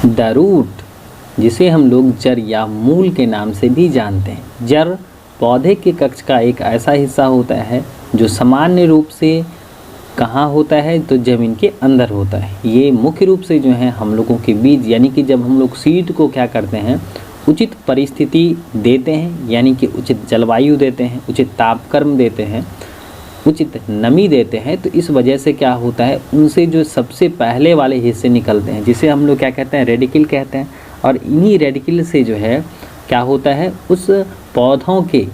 The root, जिसे हम लोग जड़ या मूल के नाम से भी जानते हैं। जड़ पौधे के कक्ष का एक ऐसा हिस्सा होता है जो सामान्य रूप से कहाँ होता है, तो ज़मीन के अंदर होता है। ये मुख्य रूप से जो है हम लोगों के बीज, यानी कि जब हम लोग सीड को क्या करते हैं, उचित परिस्थिति देते हैं, यानी कि उचित जलवायु देते हैं, उचित तापक्रम देते हैं, उचित नमी देते हैं, तो इस वजह से क्या होता है, उनसे जो सबसे पहले वाले हिस्से निकलते हैं, जिसे हम लोग क्या कहते हैं, रेडिकल कहते हैं। और इन्हीं रेडिकल से जो है क्या होता है, उस पौधों के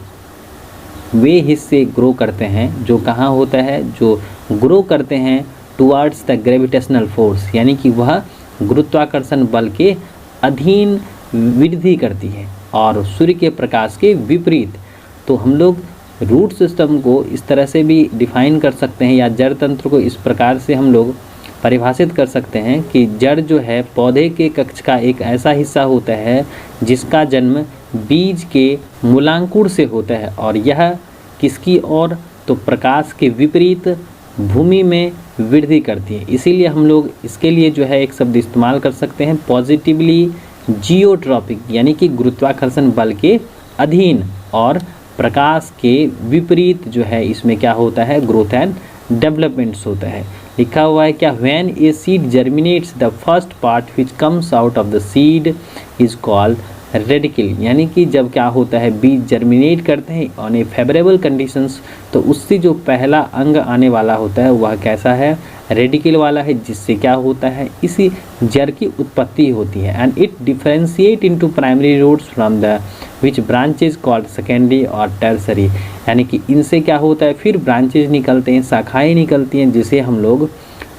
वे हिस्से ग्रो करते हैं जो कहाँ होता है, जो ग्रो करते हैं टुवर्ड्स द ग्रेविटेशनल फोर्स, यानी कि वह गुरुत्वाकर्षण बल के अधीन वृद्धि करती है और सूर्य के प्रकाश के विपरीत। तो हम लोग रूट सिस्टम को इस तरह से भी डिफाइन कर सकते हैं, या जड़ तंत्र को इस प्रकार से हम लोग परिभाषित कर सकते हैं कि जड़ जो है पौधे के कक्ष का एक ऐसा हिस्सा होता है जिसका जन्म बीज के मूलांकुर से होता है, और यह किसकी ओर, तो प्रकाश के विपरीत भूमि में वृद्धि करती है। इसीलिए हम लोग इसके लिए जो है एक शब्द इस्तेमाल कर सकते हैं, पॉजिटिवली जियोट्रॉपिक, यानी कि गुरुत्वाकर्षण बल के अधीन और प्रकाश के विपरीत जो है इसमें क्या होता है, ग्रोथ एंड डेवलपमेंट्स होता है। लिखा हुआ है क्या, when a seed germinates the first part which comes out of the seed is called radical, यानी कि जब क्या होता है, बीज जर्मिनेट करते हैं ऑन ए फेवरेबल कंडीशंस, तो उससे जो पहला अंग आने वाला होता है वह कैसा है, रेडिकल वाला है, जिससे क्या होता है, इसी जड़ की उत्पत्ति होती है। And it differentiate into primary roots from the which branches called secondary और टर्सरी, यानी कि इनसे क्या होता है, फिर ब्रांचेज निकलते हैं, शाखाएँ निकलती हैं, जिसे हम लोग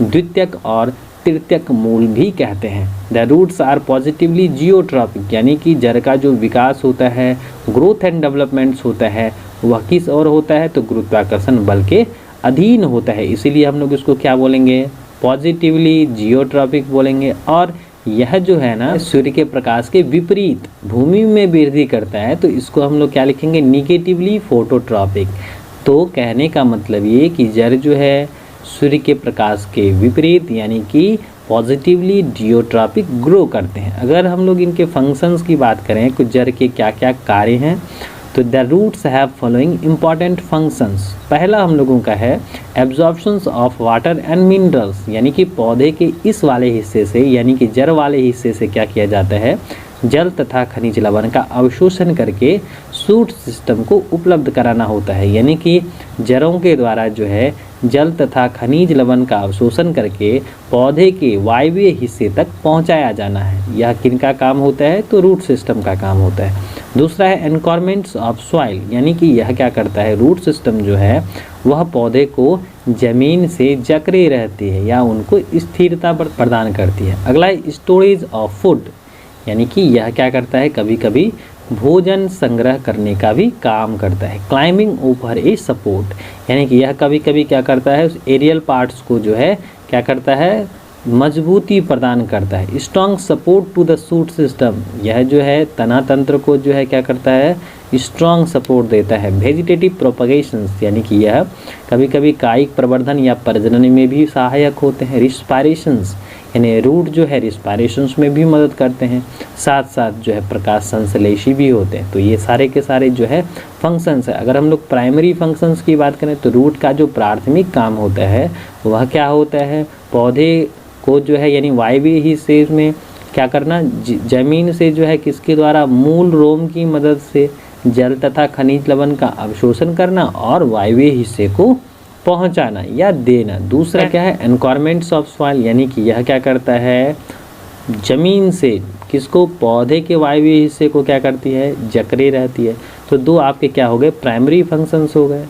द्वितीयक और तृतीयक मूल भी कहते हैं। The roots are positively geotropic, यानी कि जड़ का जो विकास होता है, ग्रोथ एंड डेवलपमेंट्स होता है, वह किस ओर होता है, तो गुरुत्वाकर्षण बल के अधीन होता है। इसीलिए हम लोग इसको क्या बोलेंगे, पॉजिटिवली जियोट्रॉपिक बोलेंगे। और यह जो है ना, सूर्य के प्रकाश के विपरीत भूमि में वृद्धि करता है, तो इसको हम लोग क्या लिखेंगे, निगेटिवली फोटोट्रॉपिक। तो कहने का मतलब ये कि जड़ जो है सूर्य के प्रकाश के विपरीत, यानी कि पॉजिटिवली जियोट्रॉपिक ग्रो करते हैं। अगर हम लोग इनके फंक्शंस की बात करें, कुछ जड़ के क्या क्या कार्य हैं, तो the roots have following important functions. पहला हम लोगों का है absorptions of water and minerals, यानी कि पौधे के इस वाले हिस्से से, यानी कि जड़ वाले हिस्से से क्या किया जाता है, जल तथा खनिज लवण का अवशोषण करके सूट सिस्टम को उपलब्ध कराना होता है। यानी कि जड़ों के द्वारा जो है जल तथा खनिज लवण का अवशोषण करके पौधे के वायवीय हिस्से तक पहुंचाया जाना है। यह किनका काम होता है, तो रूट सिस्टम का काम होता है। दूसरा है एनकॉरमेंट्स ऑफ सॉइल, यानी कि यह क्या करता है, रूट सिस्टम जो है वह पौधे को जमीन से जकड़े रहती है या उनको स्थिरता प्रदान करती है। अगला है स्टोरेज ऑफ फूड, यानी कि यह क्या करता है, कभी कभी भोजन संग्रह करने का भी काम करता है। क्लाइंबिंग ओवर ए सपोर्ट, यानी कि यह कभी कभी क्या करता है, उस एरियल पार्ट्स को जो है क्या करता है, मजबूती प्रदान करता है। Strong support to the shoot system, यह जो है तना तंत्र को जो है क्या करता है, स्ट्रॉन्ग सपोर्ट देता है। वेजिटेटिव प्रोपगेशंस, यानी कि यह कभी कभी कायिक प्रवर्धन या प्रजनन में भी सहायक होते हैं। रिस्पायरेशंस, यानी रूट जो है रिस्पायरेशंस में भी मदद करते हैं। साथ साथ जो है प्रकाश संश्लेषी भी होते हैं। तो ये सारे के सारे जो है फंक्शंस है। अगर हम लोग प्राइमरी फंक्शंस की बात करें तो रूट का जो प्राथमिक काम होता है वह क्या होता है, पौधे को जो है यानी वायवीय हिस्से में क्या करना, जमीन से जो है किसके द्वारा, मूल रोम की मदद से जल तथा खनिज लवण का अवशोषण करना और वायवीय हिस्से को पहुंचाना या देना। दूसरा क्या है, एनकॉरमेंट्स ऑफ सॉइल, यानी कि यह क्या करता है, जमीन से किसको, पौधे के वायवीय हिस्से को क्या करती है, जकड़े रहती है। तो दो आपके क्या हो गए, प्राइमरी फंक्शंस हो गए।